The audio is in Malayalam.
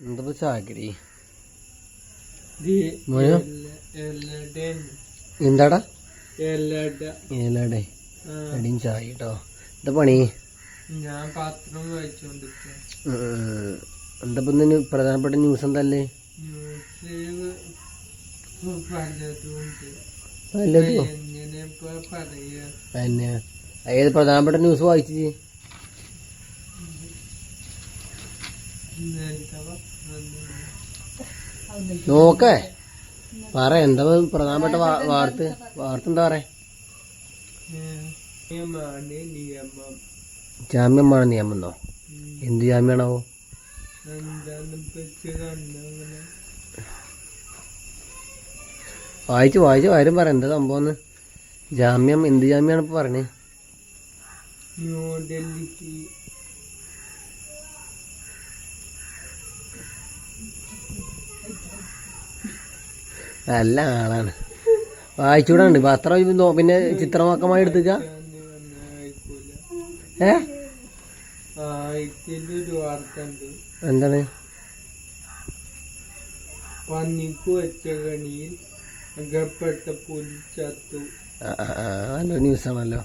എന്താ ചാക്കരി എന്താടാ ഏലടെ അടിയും ചായ കേട്ടോ. എന്താ പണി? ഞാൻ പത്രം വായിച്ചോണ്ടിരിക്ക. എന്താ ഇന്ന് പ്രധാനപ്പെട്ട ന്യൂസ് എന്തല്ലേ? ഏത് പ്രധാനപ്പെട്ട ന്യൂസ് വായിച്ചു? നോക്കേ പറ, എന്താ പ്രധാനപ്പെട്ട വാർത്ത എന്താ പറയാ? ജാമ്യമാണ് നിയമം എന്നോ? എന്ത് ജാമ്യാണാവോ? വായിച്ചു കാര്യം പറ, എന്താ സംഭവം? ജാമ്യം എന്ത് ജാമ്യാണ് ഇപ്പൊ പറഞ്ഞേ? ന്യൂഡൽഹിക്ക് നല്ല ആളാണ്. വായിച്ചൂടാണ്ട് പത്രം പിന്നെ ചിത്രമാക്കമായി എടുത്തുക. എന്താണ്? പന്നിക്ക് വെച്ച കണിയിൽ അകപ്പെട്ട പുലി ചത്തു. നല്ലൊരു ന്യൂസാണല്ലോ.